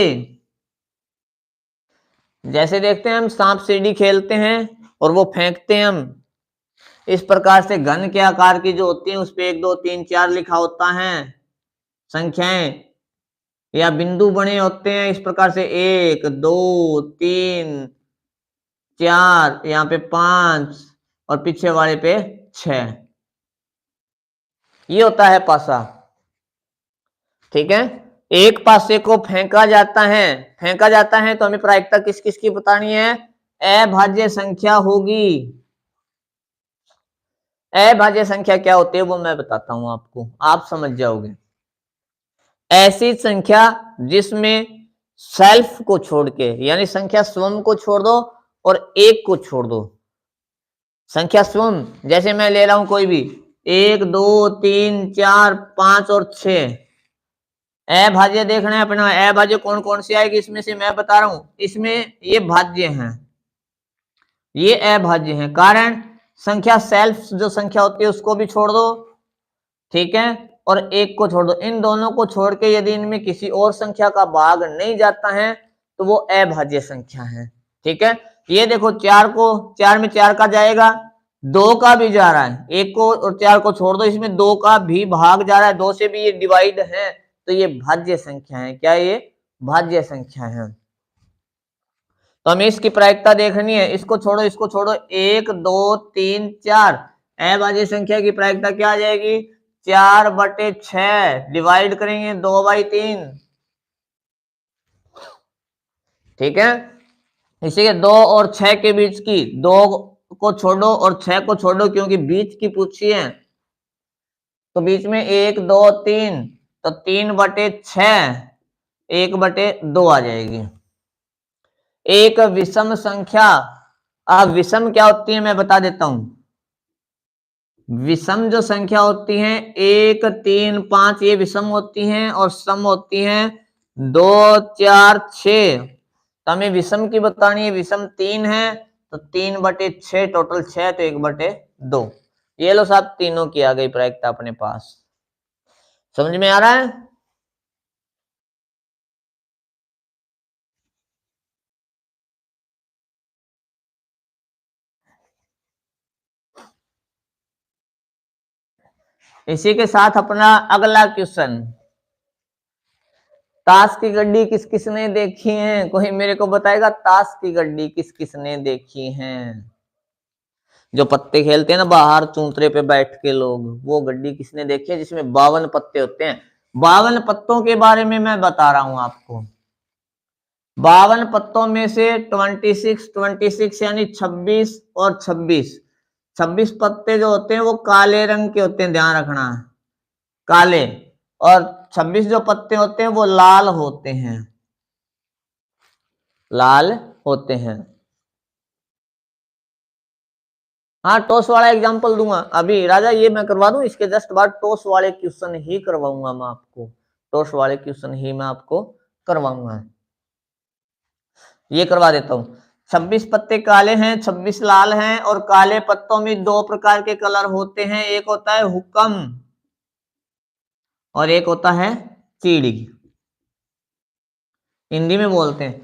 जैसे देखते हैं हम सांप सीढ़ी खेलते हैं और वो फेंकते हैं हम, इस प्रकार से घन के आकार की जो होती है उस पे 1 2 3 4 लिखा होता है, संख्याएं या बिंदु बने होते हैं इस प्रकार से, 1 2 3 4, यहाँ पे 5 और पीछे वाले पे 6, ये होता है पासा। ठीक है, एक पासे को फेंका जाता है, फेंका जाता है, तो हमें प्रायिकता किस किस की बतानी है, अभाज्य संख्या होगी। अभाज्य संख्या क्या होती है वो मैं बताता हूं आपको, आप समझ जाओगे। ऐसी संख्या जिसमें सेल्फ को छोड़ के, यानी संख्या स्वयं को छोड़ दो और 1 को छोड़ दो। संख्या स्वयं, जैसे मैं ले रहा हूं कोई भी 1 2 3 4 5 और 6, अभाज्य देखना है अपना, अभाज्य कौन कौन सी आएगी इसमें से, मैं बता रहा हूं, इसमें ये भाज्य हैं, ये अभाज्य हैं। कारण संख्या सेल्फ जो संख्या होती है उसको भी छोड़ दो, ठीक है, और 1 को छोड़ दो। इन दोनों को छोड़ के यदि इनमें किसी और संख्या का भाग नहीं जाता है तो वो अभाज्य संख्या है। ठीक है, ये देखो 4 को, 4 में 4 का जाएगा, 2 का भी जा रहा है, 1 को और 4 को छोड़ दो, इसमें 2 का भी भाग जा रहा है, 2 से भी ये डिवाइड है, तो ये भाज्य संख्या है। क्या ये भाज्य संख्या है? तो हमें इसकी प्रायिकता देखनी है, इसको छोड़ो, इसको छोड़ो, 1 2 3 4, अभाज्य संख्या की प्रायिकता क्या आ जाएगी, 4/6, डिवाइड करेंगे 2/3। ठीक है, इसी के 2 और 6 के बीच की, 2 को छोड़ो और 6 को छोड़ो, क्योंकि बीच की पूछी है, तो बीच में 1 2 3, तो 3/6, 1/2 आ जाएगी। एक विषम संख्या, अब विषम क्या होती है मैं बता देता हूं। विषम जो संख्या होती है 1, 3, 5 ये विषम होती हैं और सम होती हैं 2, 4, 6। तो हमें विषम की बतानी है, विषम 3 है तो 3/6 टोटल 6 तो 1/2। ये लो साहब तीनों की आ गई प्रायिकता अपने पास। समझ में आ रहा है? इसी के साथ अपना अगला क्वेश्चन, ताश की गड्डी किस किसने देखी है? कोई मेरे को बताएगा ताश की गड्डी किस किसने देखी है? जो पत्ते खेलते हैं ना बाहर चूंतरे पे बैठ के लोग, वो गड्डी किसने देखी है जिसमें 52 पत्ते होते हैं? 52 पत्तों के बारे में मैं बता रहा हूं आपको। 52 पत्तों में से 26 यानी 26 और 26 पत्ते जो होते हैं वो काले रंग के होते हैं, ध्यान रखना, काले। और 26 जो पत्ते होते हैं वो लाल होते हैं, लाल होते हैं। हाँ टॉस वाला एग्जांपल दूंगा अभी राजा, ये मैं करवा दूं, इसके जस्ट बाद टॉस वाले क्वेश्चन ही करवाऊंगा मैं आपको, टॉस वाले क्वेश्चन ही मैं आपको करवाऊंगा। ये करवा देता हूं। 26 पत्ते काले हैं, 26 लाल हैं, और काले पत्तों में 2 प्रकार के कलर होते हैं, एक होता है हुक्म और एक होता है चीड़ी। हिंदी में बोलते हैं।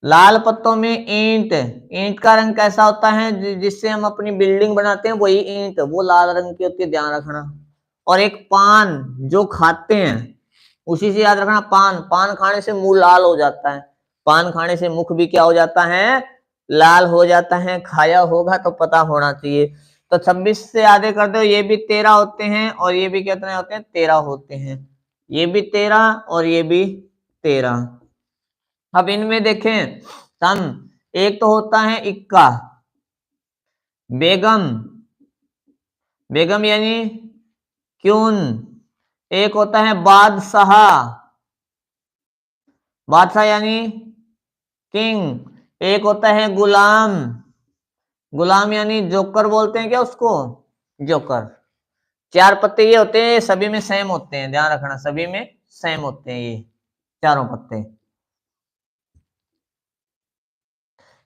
लाल पत्तों में ईंट, ईंट का रंग कैसा होता है जिससे हम अपनी बिल्डिंग बनाते हैं, वही ईंट, वो लाल रंग की होती है, ध्यान रखना। और एक पान जो खाते हैं, उसी से याद रखना, पान, पान खाने से मुंह लाल हो जाता है, पान खाने से मुख भी क्या हो जाता है, लाल हो जाता है। खाया होगा तो पता होना चाहिए। तो 26 से आधे कर दो, ये भी 13 होते हैं और ये भी कितने होते हैं, 13 होते हैं। ये भी 13 और ये भी 13। अब इनमें देखें सम, एक तो होता है इक्का, बेगम, बेगम यानी क्यून, एक होता है बादशाह, बादशाह यानी किंग, एक होता है गुलाम, गुलाम यानी जोकर बोलते हैं क्या उसको, जोकर। 4 पत्ते ये होते हैं, सभी में सेम होते हैं, ध्यान रखना, सभी में सेम होते हैं ये चारों पत्ते।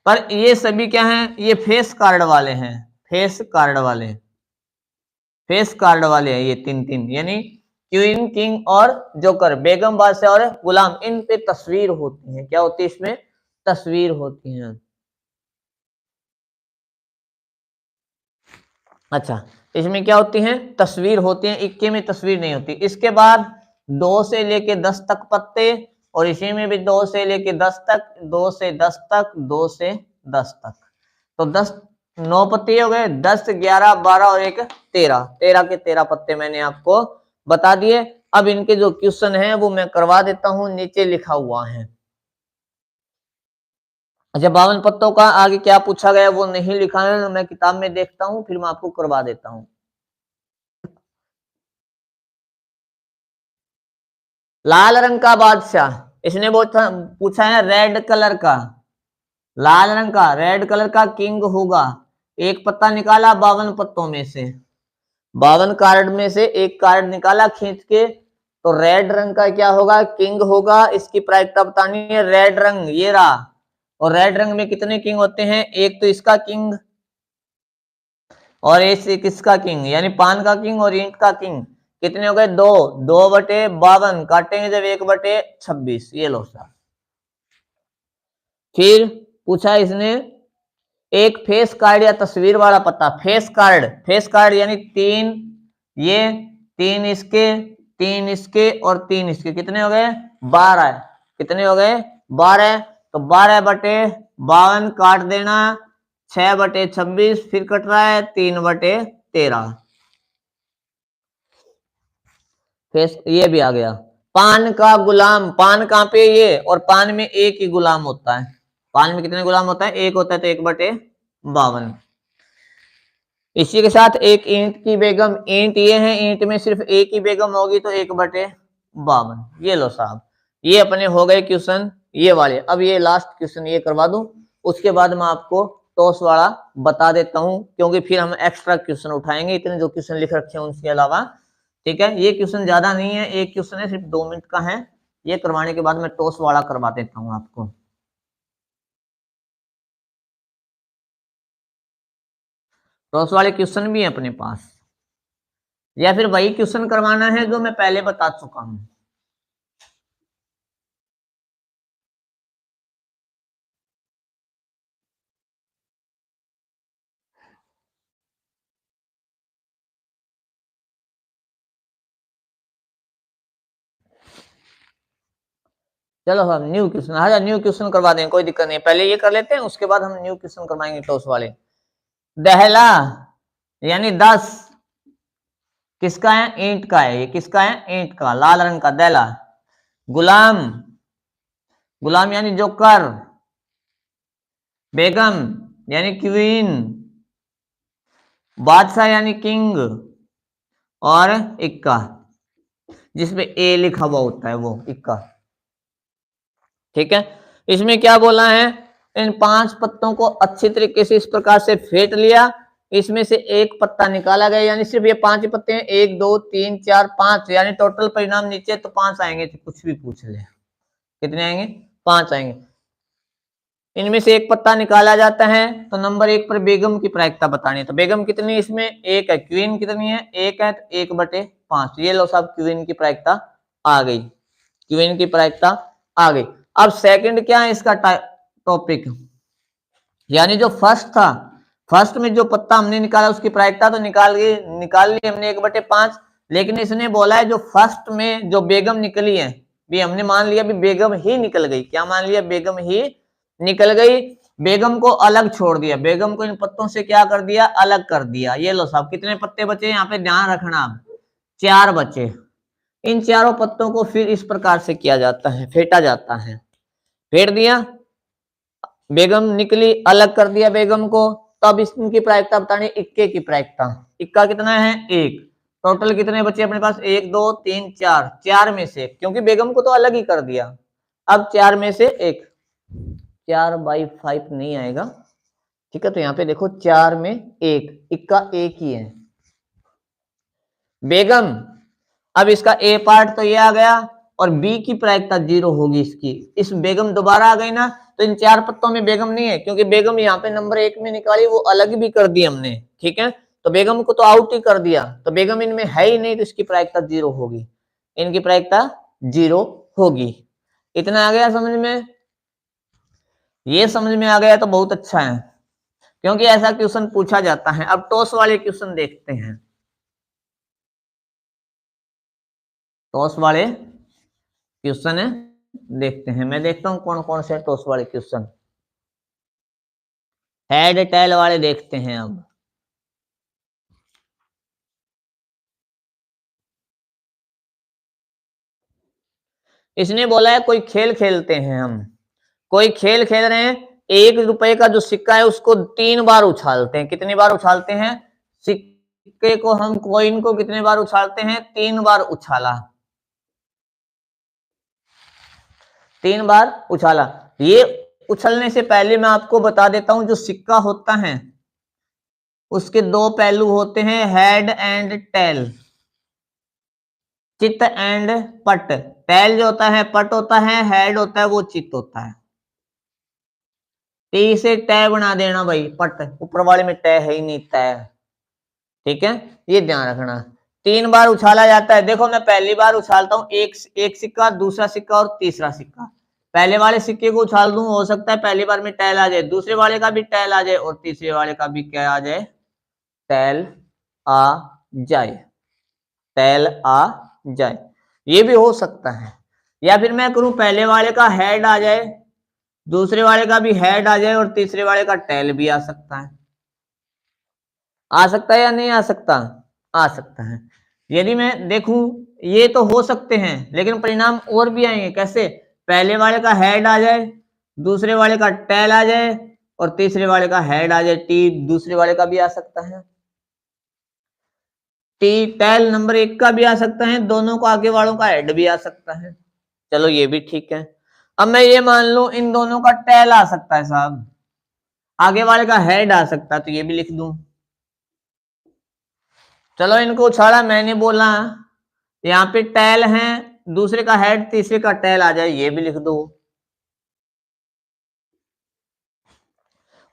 पर ये सभी क्या हैं, ये फेस कार्ड वाले हैं, फेस कार्ड वाले, फेस कार्ड वाले हैं ये तीन तीन, यानी क्वीन, किंग और जोकर, बेगम, बादशाह और गुलाम, इन पे तस्वीर होती है। क्या होती है इसमें, तस्वीर होती है। अच्छा, इसमें क्या होती है, तस्वीर होती है, इक्के में तस्वीर नहीं होती। इसके बाद 2 से लेके 10 तक पत्ते, और इसी में भी 2 से लेके 10 तक, 2 से 10 तक, 2 से 10 तक। तो 10 9 पत्ते हो गए, 10, 11, 12 और एक 13, 13 के 13 पत्ते मैंने आपको बता दिए। अब इनके जो क्वेश्चन है वो मैं करवा देता हूं, नीचे लिखा हुआ है। अच्छा, 52 पत्तों का आगे क्या पूछा गया वो नहीं लिखा है, मैं किताब में देखता हूँ फिर मैं आपको करवा देता हूँ। लाल रंग का बादशाह, इसने पूछा है रेड कलर का, लाल रंग का रेड कलर का किंग होगा। एक पत्ता निकाला 52 पत्तों में से, 52 कार्ड में से एक कार्ड निकाला खींच के, तो रेड रंग का क्या होगा, किंग होगा। इसकी प्रायिकता बतानी है, रेड रंग ये रहा, और रेड रंग में कितने किंग होते हैं, एक तो इसका किंग और एक किसका किंग, यानी पान का किंग और ईंट का किंग। कितने हो गए, 2, 2/52 काटेंगे जब 1/26, ये लो सर। फिर पूछा इसने एक फेस कार्ड या तस्वीर वाला पत्ता, फेस कार्ड, फेस कार्ड यानी 3 ये, 3 इसके, 3 इसके और 3 इसके, कितने हो गए, 12। कितने हो गए, 12। तो 12/52 काट देना, 6/26, फिर कट रहा है 3/13। फेस ये भी आ गया। पान का गुलाम, पान कहाँ पे, ये, और पान में एक ही गुलाम होता है, पान में कितने गुलाम होता है, एक होता है, तो 1/52। इसी के साथ एक ईंट की बेगम, ईंट ये है, ईंट में सिर्फ एक ही बेगम होगी तो 1/52। ये लो साहब, ये अपने हो गए क्वेश्चन ये वाले। अब ये लास्ट क्वेश्चन ये करवा दूं, उसके बाद मैं आपको टॉस वाला बता देता हूं, क्योंकि फिर हम एक्स्ट्रा क्वेश्चन उठाएंगे इतने जो क्वेश्चन लिख रखे हैं उसके अलावा। ठीक है, ये क्वेश्चन ज्यादा नहीं है, एक क्वेश्चन है, सिर्फ 2 मिनट का है। ये करवाने के बाद मैं टॉस वाला करवा देता हूं आपको। टॉस वाले क्वेश्चन भी है अपने पास, या फिर वही क्वेश्चन करवाना है जो मैं पहले बता चुका हूं। चलो हम न्यू क्वेश्चन, हाँ न्यू क्वेश्चन करवा दें, कोई दिक्कत नहीं, पहले ये कर लेते हैं उसके बाद हम न्यू क्वेश्चन करवाएंगे टॉस वाले। दहला यानी 10 किसका है? ईंट का है। ये किसका है? ईंट का, लाल रंग का दहला। गुलाम, गुलाम यानी जोकर। बेगम यानी क्वीन। बादशाह यानी किंग। और इक्का जिसमें ए लिखा हुआ होता है वो इक्का। ठीक है, इसमें क्या बोला है? इन 5 पत्तों को अच्छी तरीके से इस प्रकार से फेंट लिया, इसमें से एक पत्ता निकाला गया, यानी सिर्फ ये 5 ही पत्ते हैं, 1 2 3 4 5, यानी टोटल परिणाम नीचे तो 5 आएंगे, तो कुछ भी पूछ ले, कितने आएंगे? 5 आएंगे। इनमें से एक पत्ता निकाला जाता है, तो नंबर 1 पर बेगम की प्रायिकता बतानी है। तो बेगम कितनी है इसमें? 1 है। क्वीन कितनी है? 1 है, तो 1/5। ये लो साहब, क्वीन की प्रायिकता आ गई, क्वीन की प्रायिकता आ गई। अब सेकंड क्या है इसका टॉपिक, यानी जो फर्स्ट था, फर्स्ट में जो पत्ता हमने निकाला उसकी प्रायिकता तो निकाल ली हमने 1/5, लेकिन इसने बोला है जो फर्स्ट में जो बेगम निकली है, भी हमने मान लिया भी बेगम ही निकल गई। क्या मान लिया? बेगम ही निकल गई। बेगम को अलग छोड़ दिया, बेगम को इन पत्तों से क्या कर दिया? अलग कर दिया। ये लो साहब, कितने पत्ते बचे यहाँ पे ध्यान रखना, 4 बचे। इन चारों पत्तों को फिर इस प्रकार से किया जाता है, फेंटा जाता है। फेंट दिया, बेगम निकली, अलग कर दिया बेगम को, तब इसकी प्रायिकता बतानी, इक्के की प्रायिकता। इक्का कितना है? 1। टोटल कितने बचे अपने पास? 1 2 3 4, 4 में से, क्योंकि बेगम को तो अलग ही कर दिया, अब 4 में से 1, 4/5 नहीं आएगा। ठीक है, तो यहाँ पे देखो 4 में 1, इक्का 1 ही है। बेगम, अब इसका ए पार्ट तो ये आ गया, और बी की प्रायिकता 0 होगी इसकी। इस बेगम दोबारा आ गई ना, तो इन 4 पत्तों में बेगम नहीं है, क्योंकि बेगम यहाँ पे नंबर 1 में निकाली, वो अलग भी कर दी हमने। ठीक है, तो बेगम को तो आउट ही कर दिया, तो बेगम इनमें है ही नहीं, तो इसकी प्रायिकता 0 होगी, इनकी प्रायिकता 0 होगी। इतना आ गया समझ में? ये समझ में आ गया तो बहुत अच्छा है, क्योंकि ऐसा क्वेश्चन पूछा जाता है। अब टॉस वाले क्वेश्चन देखते हैं, टॉस वाले क्वेश्चन है देखते हैं। मैं देखता हूं कौन कौन से टॉस वाले क्वेश्चन, हेड टेल वाले देखते हैं। अब इसने बोला है कोई खेल खेलते हैं हम, कोई खेल खेल रहे हैं, 1 रुपए का जो सिक्का है उसको 3 बार उछालते हैं। कितनी बार उछालते हैं? सिक्के को, हम कॉइन को कितने बार उछालते हैं? 3 बार उछाला, 3 बार उछाला। ये उछलने से पहले मैं आपको बता देता हूं, जो सिक्का होता है उसके 2 पहलू होते हैं, हेड एंड टेल, चित्त एंड पट। टेल जो होता है पट होता है, हेड होता है वो चित्त होता है। टी से तय बना देना भाई, पट, ऊपर वाले में तय है ही नहीं, तय। ठीक है, ये ध्यान रखना। 3 बार उछाला जाता है। देखो मैं पहली बार उछालता हूं, एक सिक्का, दूसरा सिक्का और तीसरा सिक्का। पहले वाले सिक्के को उछाल दूं, हो सकता है पहली बार में टैल आ जाए, दूसरे वाले का भी टैल आ जाए, और तीसरे वाले का भी क्या आ जाए? टैल आ जाए, टैल आ जाए, ये भी हो सकता है। या फिर मैं करूं पहले वाले का हेड आ जाए, दूसरे वाले का भी हेड आ जाए, और तीसरे वाले का टैल भी आ सकता है। आ सकता है या नहीं आ सकता? आ सकता है। यदि मैं देखूं, ये तो हो सकते हैं, लेकिन परिणाम और भी आएंगे। कैसे? पहले वाले का हेड आ जाए, दूसरे वाले का टैल आ जाए, और तीसरे वाले का हेड आ जाए, टी दूसरे वाले का भी आ सकता है, टी टैल नंबर 1 का भी आ सकता है, दोनों को आगे वालों का हेड भी आ सकता है। चलो ये भी ठीक है। अब मैं ये मान लूं इन दोनों का टैल आ सकता है साहब, आगे वाले का हेड आ सकता, तो ये भी लिख दूं। चलो इनको उछाड़ा, मैंने बोला यहाँ पे टेल है, दूसरे का हेड तीसरे का टेल आ जाए, ये भी लिख दो।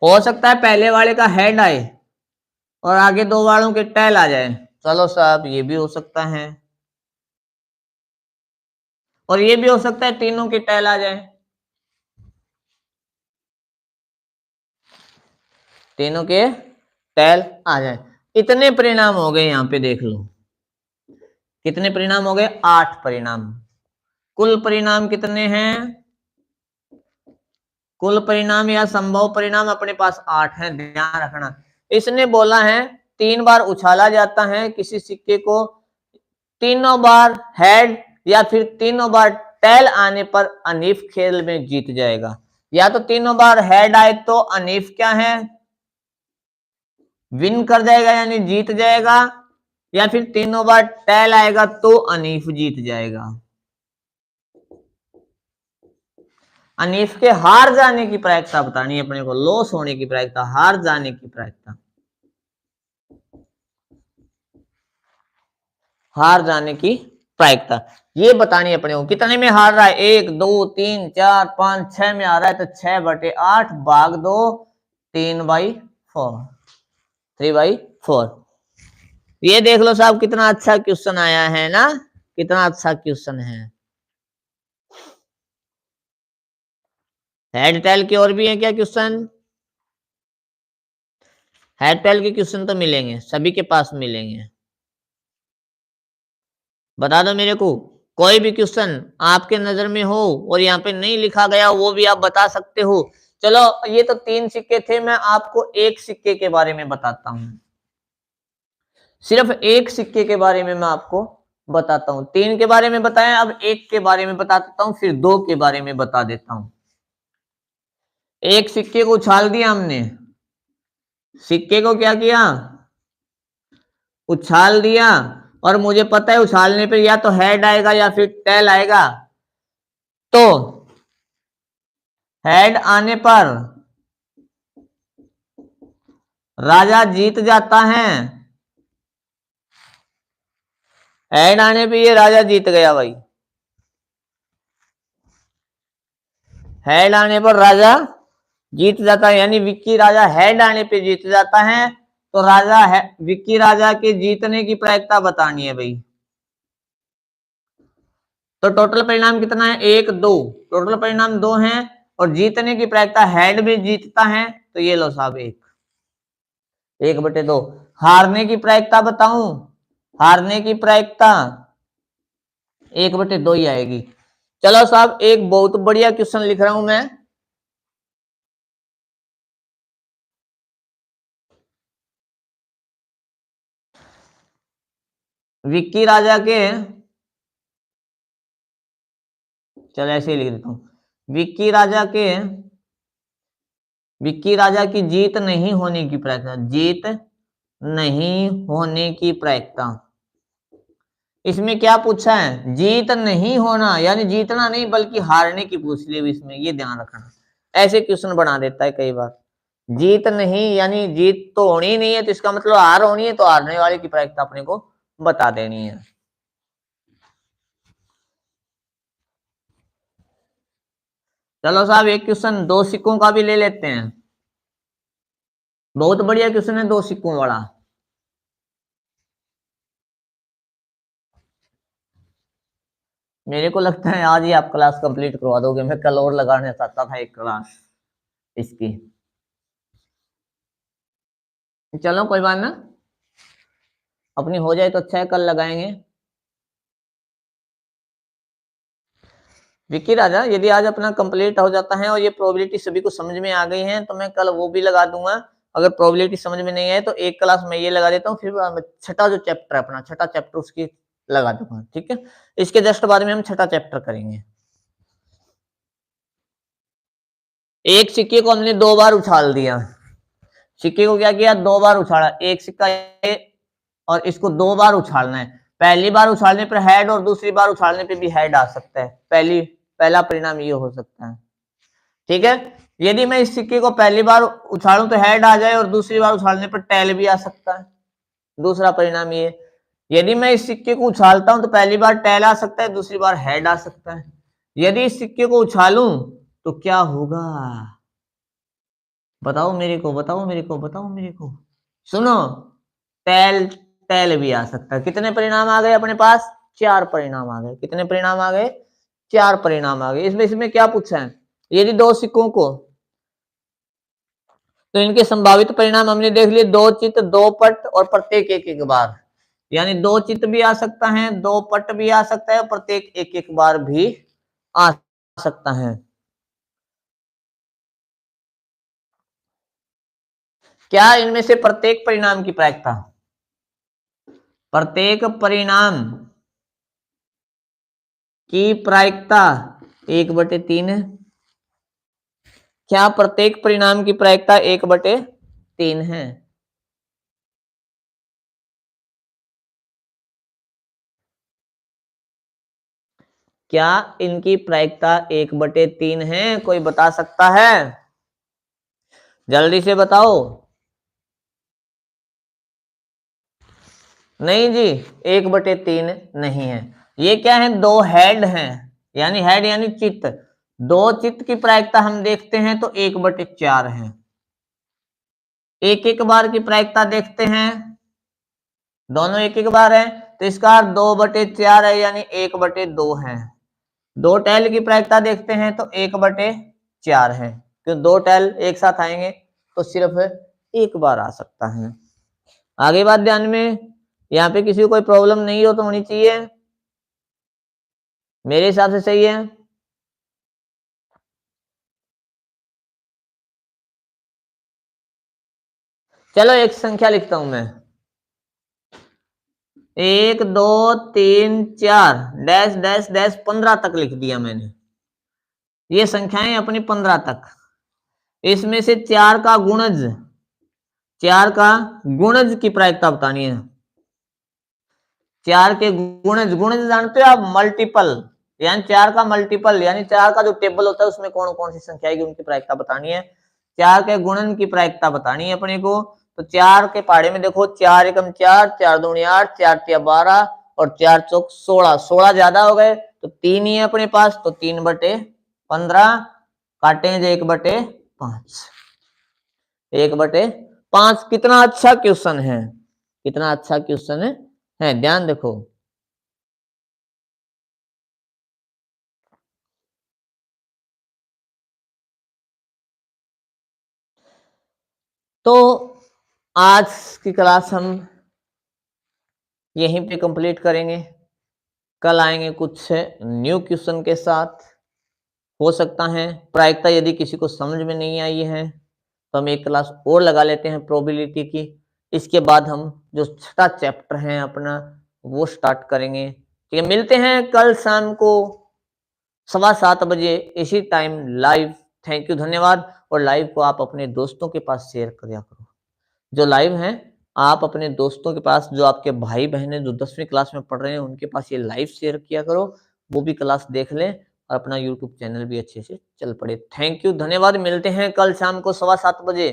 हो सकता है पहले वाले का हेड आए और आगे दो वालों के टेल आ जाए। चलो साहब ये भी हो सकता है, और ये भी हो सकता है तीनों के टेल आ जाए, तीनों के टेल आ जाए। इतने परिणाम हो गए, यहां पे देख लो कितने परिणाम हो गए, 8 परिणाम। कुल परिणाम कितने हैं, कुल परिणाम या संभव परिणाम अपने पास 8 हैं, ध्यान रखना। इसने बोला है 3 बार उछाला जाता है किसी सिक्के को, तीनों बार हेड या फिर तीनों बार टेल आने पर अनीफ खेल में जीत जाएगा। या तो तीनों बार हेड आए तो अनीफ क्या है, विन कर जाएगा यानी जीत जाएगा, या फिर तीनों बार टेल आएगा तो अनीफ जीत जाएगा। अनीफ के हार जाने की प्रायिकता बतानी है अपने को, लॉस होने की प्रायिकता, हार जाने की प्रायिकता, हार जाने की प्रायिकता ये बतानी है अपने को। कितने में हार रहा है, 1 2 3 4 5 6 में आ रहा है, तो 6/8 भाग 2 3/4, 3/4। ये देख लो साहब कितना अच्छा क्वेश्चन आया है ना, कितना अच्छा क्वेश्चन है। हेड टेल की और भी है क्या क्वेश्चन, हेड टेल के क्वेश्चन तो मिलेंगे, सभी के पास मिलेंगे। बता दो मेरे को, कोई भी क्वेश्चन आपके नजर में हो और यहाँ पे नहीं लिखा गया वो भी आप बता सकते हो। चलो ये तो 3 सिक्के थे, मैं आपको एक सिक्के के बारे में बताता हूं, सिर्फ एक सिक्के के बारे में मैं आपको बताता हूं। 3 के बारे में बताया, अब एक के बारे में बता देता हूं, फिर 2 के बारे में बता देता हूं। एक सिक्के को उछाल दिया हमने, सिक्के को क्या किया, उछाल दिया, और मुझे पता है उछालने पर या तो हेड आएगा या फिर टेल आएगा, तो हेड आने पर राजा जीत जाता है, हेड आने पे ये राजा जीत गया भाई, हेड आने पर राजा जीत जाता है, यानी विक्की राजा हेड आने पे जीत जाता है। तो राजा है, विक्की राजा के जीतने की प्रायिकता बतानी है भाई। तो टोटल परिणाम कितना है, 1 2, टोटल परिणाम 2 हैं, और जीतने की प्रायिकता हेड भी जीतता है, तो ये लो साहब 1/2। हारने की प्रायिकता बताऊं, हारने की प्रायिकता 1/2 ही आएगी। चलो साहब एक बहुत बढ़िया क्वेश्चन लिख रहा हूं मैं, विक्की राजा के, चलो ऐसे ही लिख देता हूं, विक्की राजा के, विक्की राजा की जीत नहीं होने की प्रायिकता, जीत नहीं होने की प्रायिकता। इसमें क्या पूछा है, जीत नहीं होना, यानी जीतना नहीं बल्कि हारने की पूछ ली इसमें, ये ध्यान रखना। ऐसे क्वेश्चन बना देता है कई बार, जीत नहीं यानी जीत तो होनी नहीं है, तो इसका मतलब हार होनी है, तो हारने वाले की प्रायिकता अपने को बता देनी है। चलो साहब एक क्वेश्चन 2 सिक्कों का भी ले लेते हैं, बहुत बढ़िया क्वेश्चन है 2 सिक्कों वाला। मेरे को लगता है आज ही आप क्लास कंप्लीट करवा दोगे, मैं कल और लगाने चाहता था एक क्लास इसकी। चलो कोई बात ना, अपनी हो जाए तो अच्छा है, कल लगाएंगे। विक्की राजा यदि आज अपना कंप्लीट हो जाता है और ये प्रोबेबिलिटी सभी को समझ में आ गई है, तो मैं कल वो भी लगा दूंगा। अगर प्रोबेबिलिटी समझ में नहीं आए तो एक क्लास में ये लगा देता हूँ, फिर छठा जो चैप्टर है अपना, छठा चैप्टर उसकी लगा दूंगा, ठीक है। इसके जस्ट बाद में हम छठा चैप्टर करेंगे। एक सिक्के को हमने 2 बार उछाल दिया, सिक्के को क्या किया, 2 बार उछाला, एक सिक्का और इसको 2 बार उछालना है। पहली बार उछालने पर हेड और दूसरी बार उछालने पे भी हेड आ सकता है, पहला परिणाम ये हो सकता है, ठीक है। यदि मैं इस सिक्के को पहली बार उछालूं तो हेड आ जाए और दूसरी बार उछालने पर टेल भी आ सकता है। दूसरा परिणाम ये, यदि मैं इस सिक्के को उछालता हूं तो पहली बार टेल आ सकता है, दूसरी बार हेड आ सकता है। यदि इस सिक्के को उछालूं तो क्या होगा, बताओ मेरे को, बताओ मेरे को, बताओ मेरे को। सुनो, टेल टेल भी आ सकता है। कितने परिणाम आ गए अपने पास? 4 परिणाम आ गए। कितने परिणाम आ गए? 4 परिणाम आ गए। इसमें क्या पूछा है? यदि दो सिक्कों को, तो इनके संभावित परिणाम हमने देख लिए, 2 चित्त, 2 पट और प्रत्येक एक एक बार। यानी 2 चित्त भी आ सकता है, 2 पट भी आ सकता है, प्रत्येक एक एक बार भी आ सकता है। क्या इनमें से प्रत्येक परिणाम की प्रायिकता, प्रत्येक परिणाम की प्रायिकता 1/3 है? क्या प्रत्येक परिणाम की प्रायिकता 1/3 है? क्या इनकी प्रायिकता 1/3 है? कोई बता सकता है? जल्दी से बताओ। नहीं जी, 1/3 नहीं है। ये क्या है? 2 हेड हैं, यानी हेड यानी चित्त। 2 चित्त की प्रायिकता हम देखते हैं तो 1/4 है। एक एक बार की प्रायिकता देखते हैं, दोनों एक एक बार है, तो इसका 2/4 है, यानी 1/2 है। 2 टेल की प्रायिकता देखते हैं तो 1/4 है, क्यों? 2 टेल एक साथ आएंगे तो सिर्फ एक बार आ सकता है। आगे बात ध्यान में, यहाँ पे किसी को कोई प्रॉब्लम नहीं हो तो होनी चाहिए, मेरे हिसाब से सही है। चलो एक संख्या लिखता हूं मैं, 1 2 3 4 डैश डैश डैश 15 तक लिख दिया मैंने। ये संख्याएं अपनी 15 तक। इसमें से 4 का गुणज, 4 का गुणज की प्रायिकता बतानी है। 4 के गुणज, गुणज जानते हो आप? मल्टीपल, यानी 4 का मल्टीपल, यानी 4 का जो टेबल होता है उसमें कौन कौन सी संख्या आएगी उनकी प्रायिकता बतानी है। 4 के गुणन की प्रायिकता बतानी है अपने को। तो 4 के पहाड़े में देखो, 4 एकम 4, 4 दूनी 8, 4 तिया 12 और 4 चौक 16। 16 ज्यादा हो गए तो 3 ही है अपने पास, तो 3/15 काटेंगे 1/5। 1/5 कितना अच्छा क्वेश्चन है, कितना अच्छा क्वेश्चन है, ध्यान देखो। तो आज की क्लास हम यहीं पे कंप्लीट करेंगे। कल आएंगे कुछ न्यू क्वेश्चन के साथ। हो सकता है प्रायिकता यदि किसी को समझ में नहीं आई है तो हम एक क्लास और लगा लेते हैं प्रोबेबिलिटी की। इसके बाद हम जो छठा चैप्टर है अपना वो स्टार्ट करेंगे। ठीक है, मिलते हैं कल शाम को 7:15 बजे इसी टाइम लाइव। थैंक यू, धन्यवाद। और लाइव को आप अपने दोस्तों के पास शेयर करिया करो। जो लाइव हैं आप अपने दोस्तों के पास, जो आपके भाई बहन है जो 10वीं क्लास में पढ़ रहे हैं उनके पास ये लाइव शेयर किया करो, वो भी क्लास देख लें और अपना यूट्यूब चैनल भी अच्छे से चल पड़े। थैंक यू, धन्यवाद। मिलते हैं कल शाम को 7:15 बजे।